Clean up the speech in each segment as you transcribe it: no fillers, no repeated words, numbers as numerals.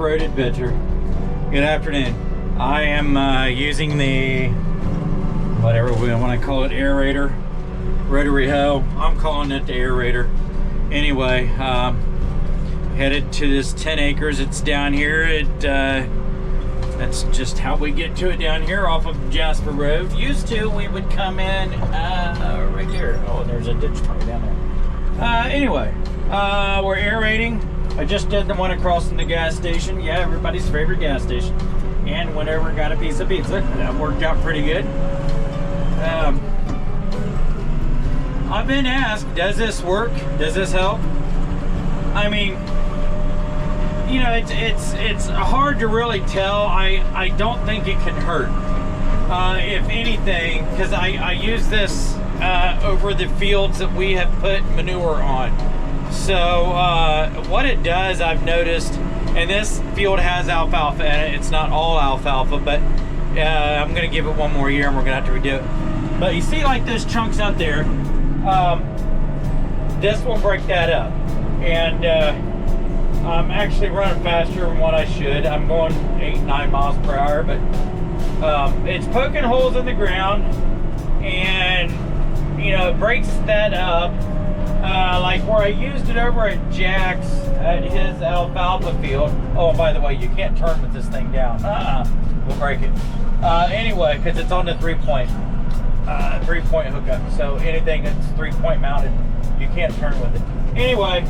Off-Road Adventure. Good afternoon. I am using the, whatever we want to call it, aerator, rotary hoe. I'm calling it the aerator. Anyway, headed to this 10 acres. It's down here. That's just how we get to it down here off of Jasper Road. Used to, we would come in right here. Oh, there's a ditch right down there. Anyway, we're aerating. I just did the one across from the gas station. Yeah, everybody's favorite gas station. And whenever got a piece of pizza, that worked out pretty good. I've been asked, does this work? Does this help? I mean, you know, it's hard to really tell. I don't think it can hurt. If anything, because I use this over the fields that we have put manure on. So what it does, I've noticed, and this field has alfalfa in it. It's not all alfalfa, but I'm going to give it one more year and we're going to have to redo it. But you see like those chunks out there, this will break that up. And I'm actually running faster than what I should. I'm going 8-9 miles per hour, but it's poking holes in the ground, and you know, it breaks that up. Like where I used it over at Jack's at his alfalfa field. Oh, by the way, you can't turn with this thing down. We'll break it. Anyway, because it's on the three-point hookup. So anything that's three-point mounted, you can't turn with it. Anyway,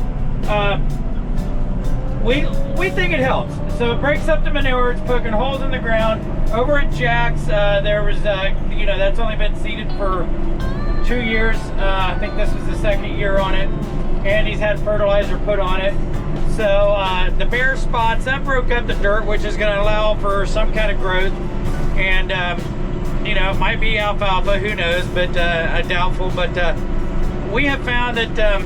we think it helps. So it breaks up the manure. It's poking holes in the ground. Over at Jack's, there was, you know, that's only been seeded for 2 years. I think this was the second year on it, and he's had fertilizer put on it. So the bare spots, that broke up the dirt, which is going to allow for some kind of growth. And you know, it might be alfalfa, who knows, but doubtful. But we have found that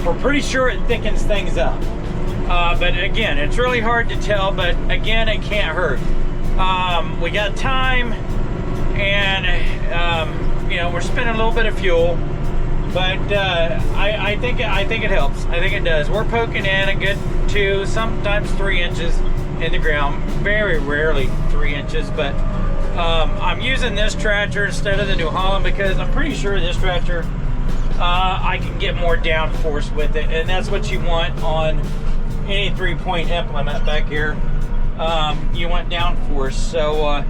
we're pretty sure it thickens things up. But again, it's really hard to tell, but again, it can't hurt. We got time, and you know, we're spending a little bit of fuel, but I think it helps. I think it does. We're poking in a good 2, sometimes 3 inches in the ground. Very rarely 3 inches, but I'm using this tractor instead of the New Holland because I'm pretty sure this tractor I can get more downforce with it, and that's what you want on any 3-point implement back here. You want downforce. So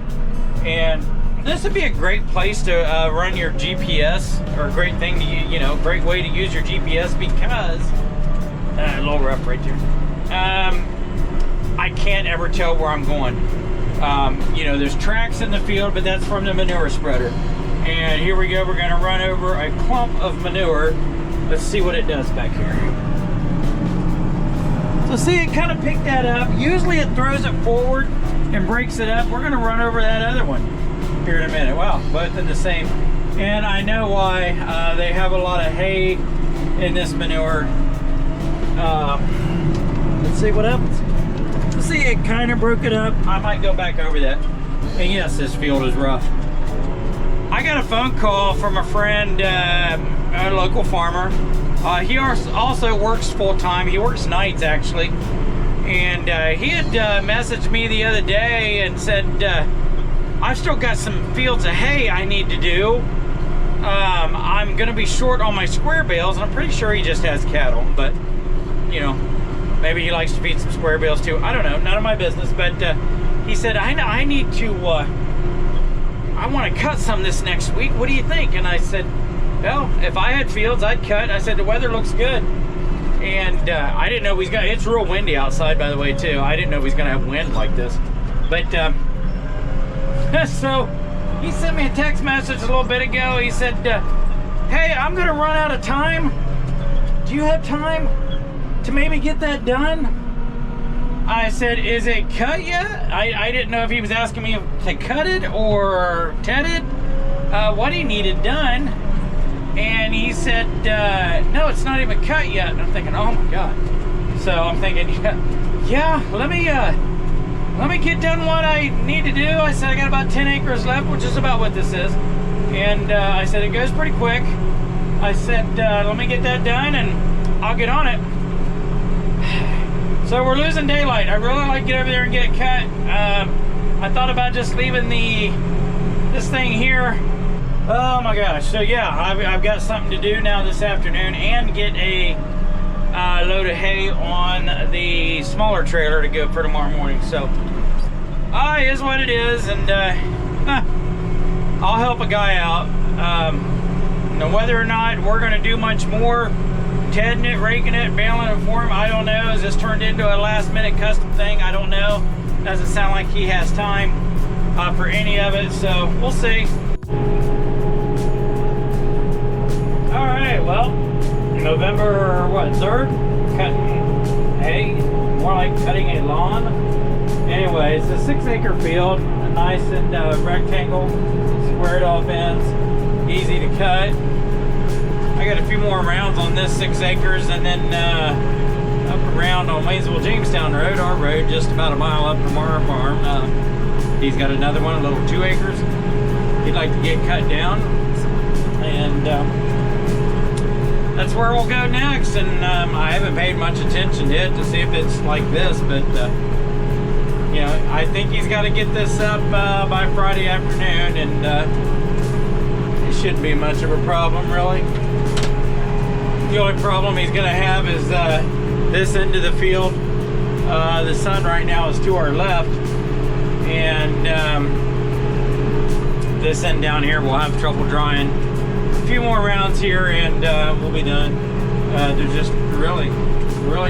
and this would be a great place to run your GPS, or a great thing to, you know, great way to use your GPS, because a little rough right there. I can't ever tell where I'm going. You know, there's tracks in the field, but that's from the manure spreader. And here we go. We're going to run over a clump of manure. Let's see what it does back here. So see, it kind of picked that up. Usually it throws it forward and breaks it up. We're going to run over that other one here in a minute. Wow, both in the same. And I know why. They have a lot of hay in this manure. Let's see what happens. See, it kind of broke it up. I might go back over that. And yes, this field is rough. I got a phone call from a friend, a local farmer. He also works full-time. He works nights, actually. And he had messaged me the other day and said, I've still got some fields of hay I need to do. I'm going to be short on my square bales, and I'm pretty sure he just has cattle, but, you know, maybe he likes to feed some square bales too. I don't know, none of my business. But he said, I need to, I want to cut some this next week. What do you think? And I said, well, if I had fields, I'd cut. I said, the weather looks good. And I didn't know it's real windy outside, by the way, too. I didn't know he's going to have wind like this. But, so he sent me a text message a little bit ago. He said, hey, I'm going to run out of time. Do you have time to maybe get that done? I said, is it cut yet? I didn't know if he was asking me to cut it or tedded, what he needed done. And he said, no, it's not even cut yet. And I'm thinking, oh my God. So I'm thinking, yeah, let me get done what I need to do. I said, I got about 10 acres left, which is about what this is. And I said, it goes pretty quick. I said, let me get that done and I'll get on it. So we're losing daylight. I really like to get over there and get it cut. I thought about just leaving this thing here. Oh my gosh. So yeah, I've got something to do now this afternoon and get a load of hay on the smaller trailer to go for tomorrow morning. So it is what it is, and I'll help a guy out. Now whether or not we're going to do much more, tedding it, raking it, baling it for him, I don't know. Is this turned into a last minute custom thing? I don't know. Doesn't sound like he has time for any of it, so we'll see. All right, well, November, what, 3rd? Cutting hay, more like cutting a lawn. Anyway, it's a 6-acre field, a nice and rectangle, squared off ends, easy to cut. I got a few more rounds on this 6 acres, and then up around on Waynesville Jamestown Road, our road, just about a mile up from our farm. He's got another one, a little 2 acres. He'd like to get cut down, and that's where we'll go next. And I haven't paid much attention yet to see if it's like this, but you know, I think he's got to get this up by Friday afternoon, and it shouldn't be much of a problem, really. The only problem he's going to have is this end of the field. The sun right now is to our left, and this end down here will have trouble drying. A few more rounds here, and we'll be done. There's just really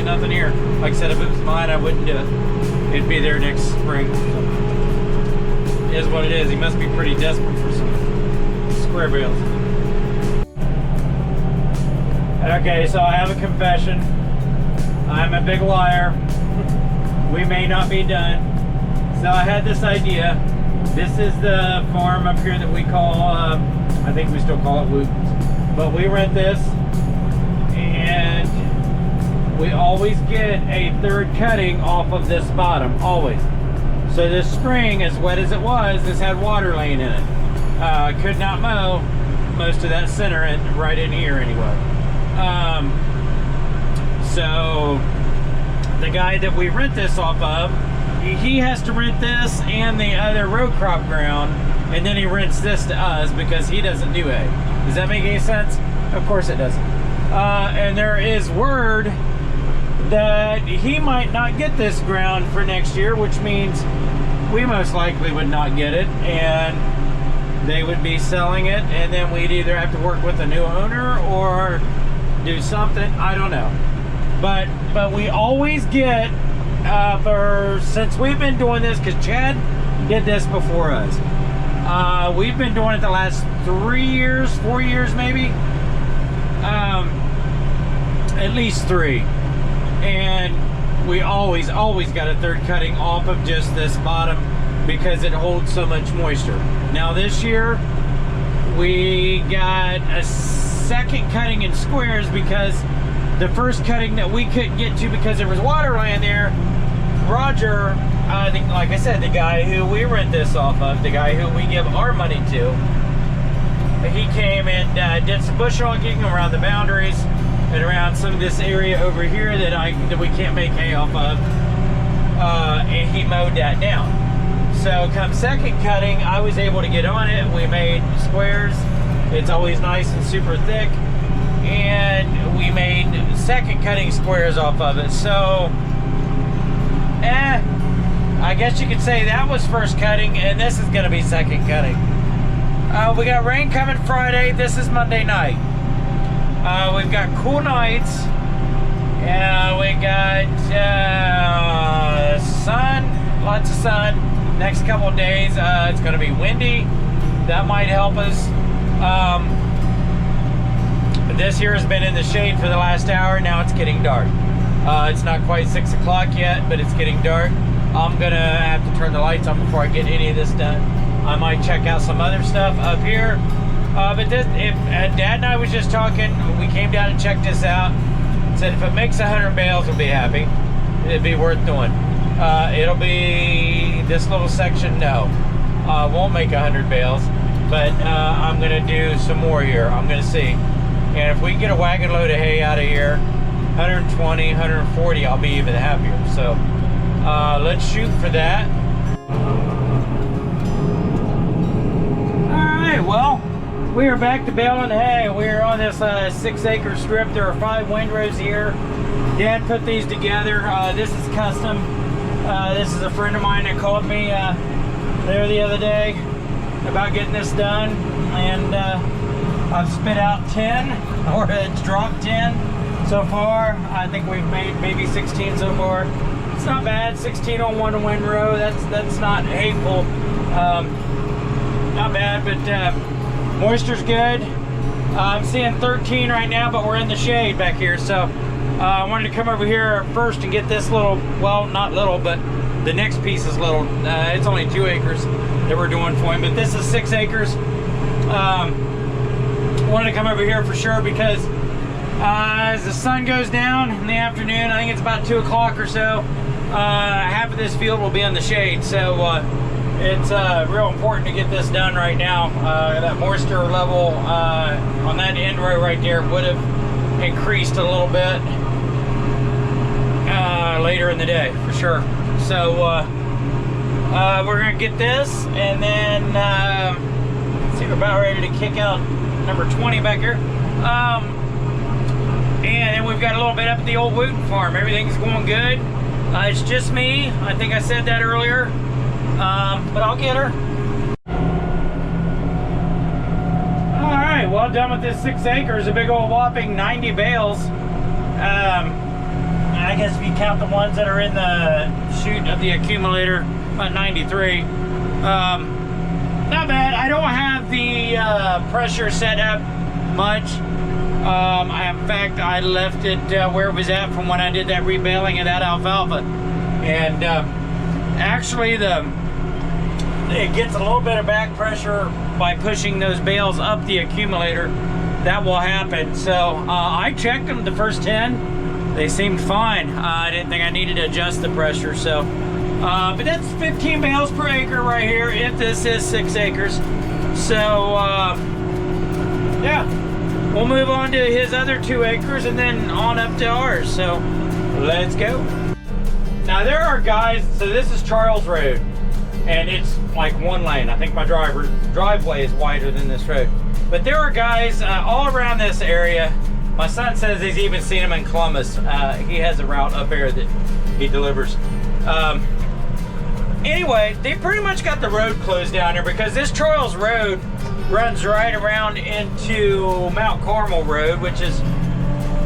nothing here. Like I said, if it was mine, I wouldn't do it. It'd be there next spring. So, it is what it is. He must be pretty desperate for some square bales. Okay, so I have a confession. I'm a big liar. We may not be done. So I had this idea. This is the farm up here that we call, I think we still call it Wooten's. But we rent this, and we always get a 3rd cutting off of this bottom, always. So this spring, as wet as it was, this had water laying in it. Could not mow most of that center and right in here anyway. So the guy that we rent this off of, he has to rent this and the other row crop ground, and then he rents this to us because he doesn't do hay. Does that make any sense? Of course it doesn't. And there is word that he might not get this ground for next year, which means we most likely would not get it, and they would be selling it, and then we'd either have to work with a new owner or do something. I don't know, but we always get since we've been doing this, because Chad did this before us. We've been doing it the last 3 years, 4 years maybe, at least 3, and we always got a 3rd cutting off of just this bottom because it holds so much moisture. Now this year we got a 2nd cutting in squares because the 1st cutting that we couldn't get to because there was water laying there, Roger, like I said, the guy who we rent this off of, the guy who we give our money to, he came and did some bush hogging around the boundaries and around some of this area over here that we can't make hay off of, and he mowed that down. So come 2nd cutting, I was able to get on it. We made squares. It's always nice and super thick, and we made 2nd cutting squares off of it. So I guess you could say that was 1st cutting, and this is going to be 2nd cutting. We got rain coming Friday. This is Monday night. We've got cool nights. We got sun, lots of sun. Next couple of days, it's going to be windy. That might help us. This here has been in the shade for the last hour. Now it's getting dark. It's not quite 6 o'clock yet, but it's getting dark. I'm gonna have to turn the lights on before I get any of this done. I might check out some other stuff up here. But this, Dad and I was just talking, we came down and checked this out. Said if it makes 100 bales, we'll be happy. It'd be worth doing. It'll be this little section, no. Won't make 100 bales, but I'm gonna do some more here. I'm gonna see. And if we can get a wagon load of hay out of here, 120, 140, I'll be even happier. So let's shoot for that. All right, well, we are back to baling hay. We are on this 6-acre strip. There are 5 windrows here. Dad put these together. This is custom. This is a friend of mine that called me there the other day about getting this done, and I've spit out 10, or it's dropped 10 so far. I think we've made maybe 16 so far. It's not bad. 16 on one windrow. That's not hateful. Not bad, but moisture's good. I'm seeing 13 right now, but we're in the shade back here, so I wanted to come over here first and get this little, well, not little, but the next piece is little. It's only 2 acres that we're doing for him, but this is 6 acres. Wanted to come over here for sure because as the sun goes down in the afternoon, I think it's about 2 o'clock or so, half of this field will be in the shade. So it's real important to get this done right now. That moisture level on that end row right there would have increased a little bit later in the day for sure. So we're gonna get this, and then let's see, we're about ready to kick out number 20 back here. And then we've got a little bit up at the old Wooten farm. Everything's going good. It's just me. I think I said that earlier, but I'll get her. All right, well, done with this 6 acres, a big old whopping 90 bales. I guess if you count the ones that are in the chute of the accumulator, about 93. Not bad. I don't have the pressure set up much. In fact, I left it where it was at from when I did that rebaling of that alfalfa. And actually, it gets a little bit of back pressure by pushing those bales up the accumulator. That will happen. So I checked them the first 10. They seemed fine. I didn't think I needed to adjust the pressure. So, but that's 15 bales per acre right here if this is 6 acres. So, yeah. We'll move on to his other 2 acres and then on up to ours. So let's go. Now there are guys, so this is Charles Road, and it's like 1 lane. I think my driveway is wider than this road. But there are guys all around this area. My son says he's even seen them in Columbus. He has a route up there that he delivers. Anyway, they pretty much got the road closed down here because this Charles Road runs right around into Mount Carmel Road, which is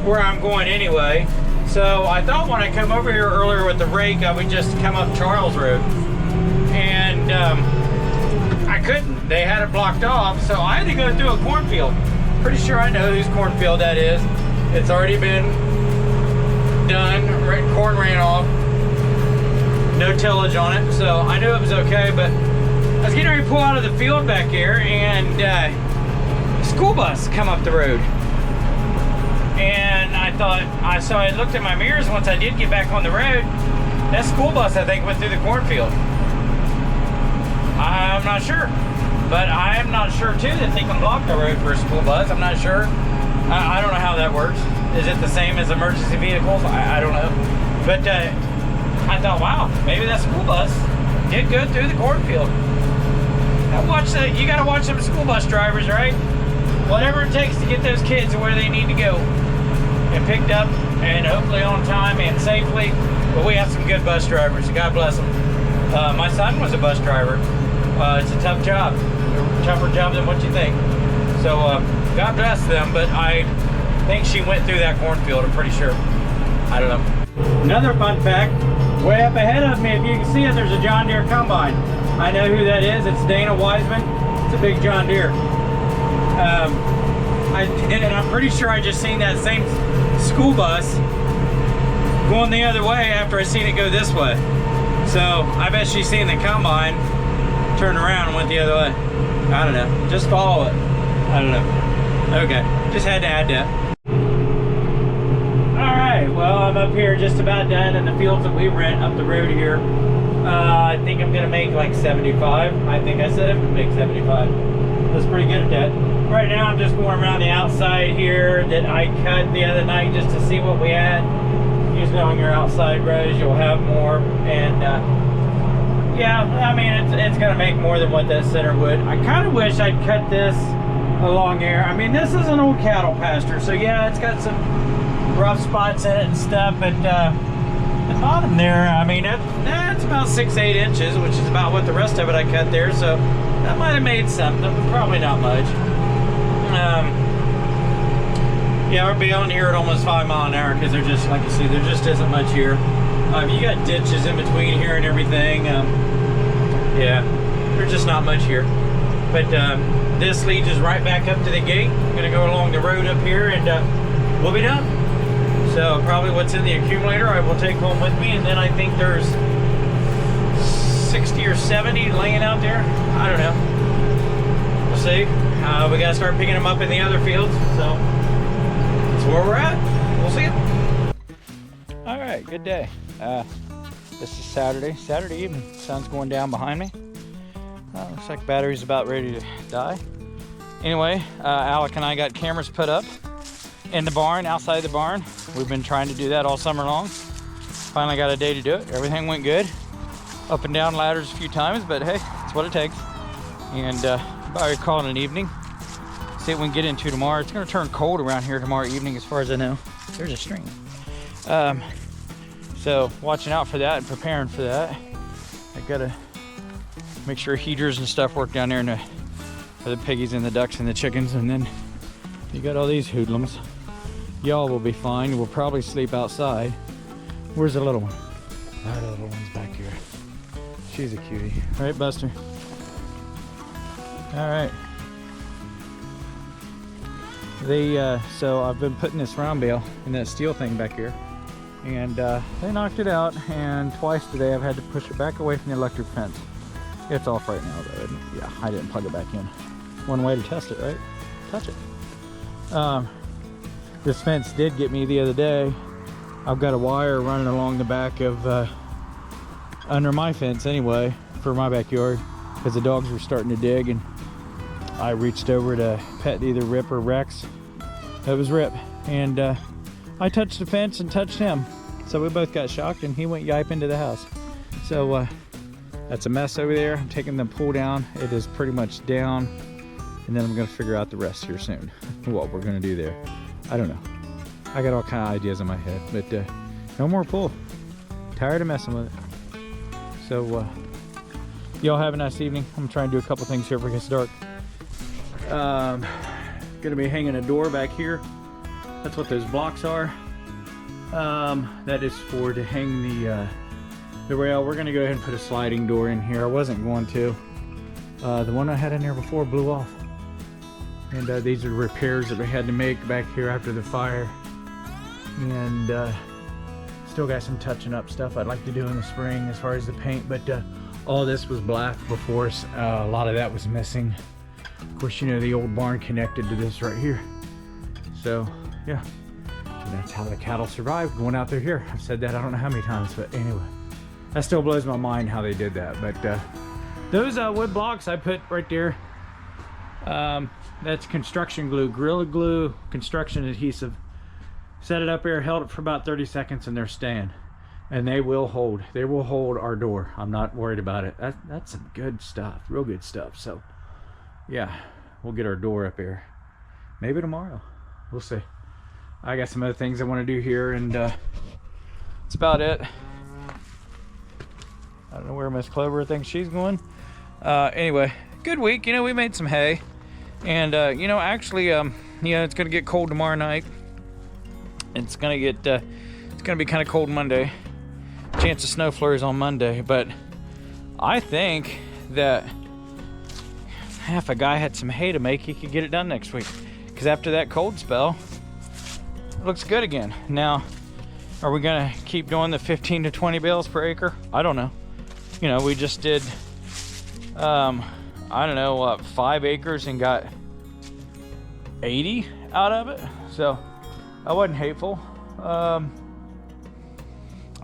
where I'm going anyway. So I thought when I come over here earlier with the rake, I would just come up Charles Road. And I couldn't. They had it blocked off, so I had to go through a cornfield. Pretty sure I know whose cornfield that is. It's already been done. Corn ran off. No tillage on it, so I knew it was okay, but I was getting ready to pull out of the field back here, and a school bus come up the road. And I thought, so I looked at my mirrors once I did get back on the road. That school bus, I think, went through the cornfield. I'm not sure. But I am not sure, too, that they can block the road for a school bus. I'm not sure. I don't know how that works. Is it the same as emergency vehicles? I don't know. But I thought, wow, maybe that school bus did go through the cornfield. You gotta watch them school bus drivers, right? Whatever it takes to get those kids where they need to go and picked up, and hopefully on time and safely. But we have some good bus drivers. God bless them. My son was a bus driver. It's a tough job, a tougher job than what you think. So God bless them. But I think she went through that cornfield. I'm pretty sure. I don't know. Another fun fact: way up ahead of me, if you can see it, there's a John Deere combine. I know who that is. It's Dana Wiseman. It's a big John Deere. And I'm pretty sure I just seen that same school bus going the other way after I seen it go this way. So I bet she's seen the combine, turned around and went the other way. I don't know. Just follow it. I don't know. Okay. Just had to add that. Alright, well, I'm up here just about done in the fields that we rent up the road here. I think I'm going to make like 75. I think I said I would make 75. That's pretty good at that. Right now I'm just going around the outside here that I cut the other night just to see what we had. Usually on your outside rows you'll have more, and yeah, I mean it's gonna make more than what that center would. I kind of wish I'd cut this along here. I mean, this is an old cattle pasture, so yeah, it's got some rough spots in it and stuff, but the bottom there, I mean, that's about 6-8 inches, which is about what the rest of it I cut there, so that might have made something, but probably not much. Yeah, we're beyond here at almost 5 miles an hour because they're just, like you see, there just isn't much here. You got ditches in between here and everything. Yeah, there's just not much here. But this leads us right back up to the gate. I'm gonna go along the road up here and we'll be done. So probably what's in the accumulator I will take home with me, and then I think there's 60 or 70 laying out there. I don't know. We'll see. We gotta start picking them up in the other fields, so that's where we're at. We'll see you. All right, good day. This is Saturday evening. Sun's going down behind me. Looks like battery's about ready to die. Anyway, Alec and I got cameras put up in the barn, outside the barn. We've been trying to do that all summer long. Finally got a day to do it. Everything went good. Up and down ladders a few times, but hey, it's what it takes. And probably call it an evening. See what we can get into tomorrow. It's gonna turn cold around here tomorrow evening as far as I know. There's a stream. So watching out for that and preparing for that. I gotta make sure heaters and stuff work down there for the piggies and the ducks and the chickens. And then you got all these hoodlums. Y'all will be fine. We'll probably sleep outside. Where's the little one? Ah, the little one's back here. She's a cutie. All right, Buster. All right. So I've been putting this round bale in that steel thing back here, and they knocked it out, and twice today I've had to push it back away from the electric fence. It's off right now though, isn't it? Yeah, I didn't plug it back in. One way to test it, right? Touch it. This fence did get me the other day. I've got a wire running along the back of under my fence anyway for my backyard, because the dogs were starting to dig, and I reached over to pet either Rip or Rex. That was Rip, and I touched the fence and touched him, so we both got shocked, and he went yipe into the house. So that's a mess over there. I'm taking the pull down. It is pretty much down, and then I'm gonna figure out the rest here soon, what we're gonna do there. I don't know. I got all kind of ideas in my head, but no more pull. Tired of messing with it. So y'all have a nice evening. I'm trying to do a couple things here before it gets dark. Gonna be hanging a door back here. That's what those blocks are. That is for to hang the rail. We're gonna go ahead and put a sliding door in here. I wasn't going to. The one I had in there before blew off. And these are repairs that we had to make back here after the fire. And still got some touching up stuff I'd like to do in the spring as far as the paint, but all this was black before, so a lot of that was missing. Of course, you know, the old barn connected to this right here. So yeah, and that's how the cattle survived going out there here. I've said that I don't know how many times, but anyway, that still blows my mind how they did that. But those wood blocks I put right there, that's construction glue, Gorilla Glue construction adhesive. Set it up here, held it for about 30 seconds, and they're staying. And they will hold our door. I'm not worried about it. That's some good stuff, real good stuff. So yeah, we'll get our door up here maybe tomorrow. We'll see. I got some other things I want to do here, and that's about it. I don't know where Miss Clover thinks she's going. Anyway, good week. You know, we made some hay, and you know, actually, you know, it's gonna get cold tomorrow night. It's gonna get it's gonna be kind of cold Monday. Chance of snow flurries on Monday, but I think that if a guy had some hay to make, he could get it done next week, because after that cold spell it looks good again. Now, are we gonna keep doing the 15 to 20 bales per acre? I don't know. You know, we just did I don't know, 5 acres and got 80 out of it, so I wasn't hateful.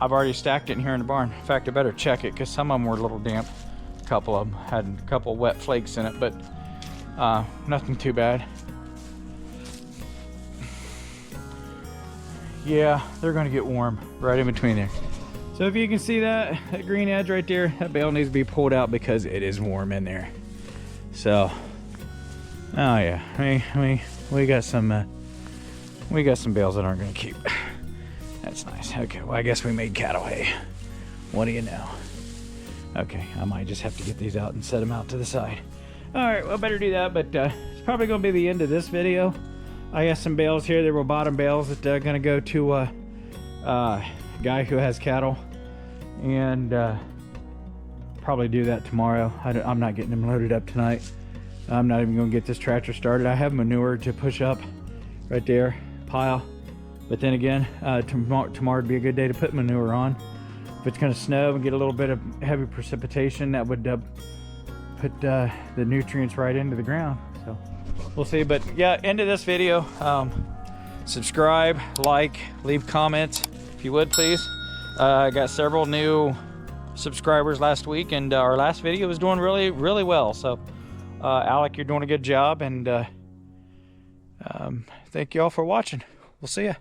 I've already stacked it in here in the barn. In fact, I better check it, because some of them were a little damp. A couple of them had a couple wet flakes in it, but Nothing too bad. Yeah, they're gonna get warm right in between there. So if you can see that green edge right there, that bale needs to be pulled out because it is warm in there. So, oh yeah, we got some bales that aren't gonna keep. That's nice. Okay, well I guess we made cattle hay. What do you know? Okay, I might just have to get these out and set them out to the side. All right, well better do that, but it's probably gonna be the end of this video. I got some bales here. They were bottom bales that are gonna go to a guy who has cattle, and probably do that tomorrow. I'm not getting them loaded up tonight. I'm not even gonna get this tractor started. I have manure to push up right there, pile. But then again, tomorrow would be a good day to put manure on. If it's gonna snow and get a little bit of heavy precipitation, that would put the nutrients right into the ground. So we'll see. But yeah, end of this video. Subscribe, like, leave comments if you would, please. I got several new subscribers last week, and our last video was doing really, really well. So Alec, you're doing a good job, and thank you all for watching. We'll see ya.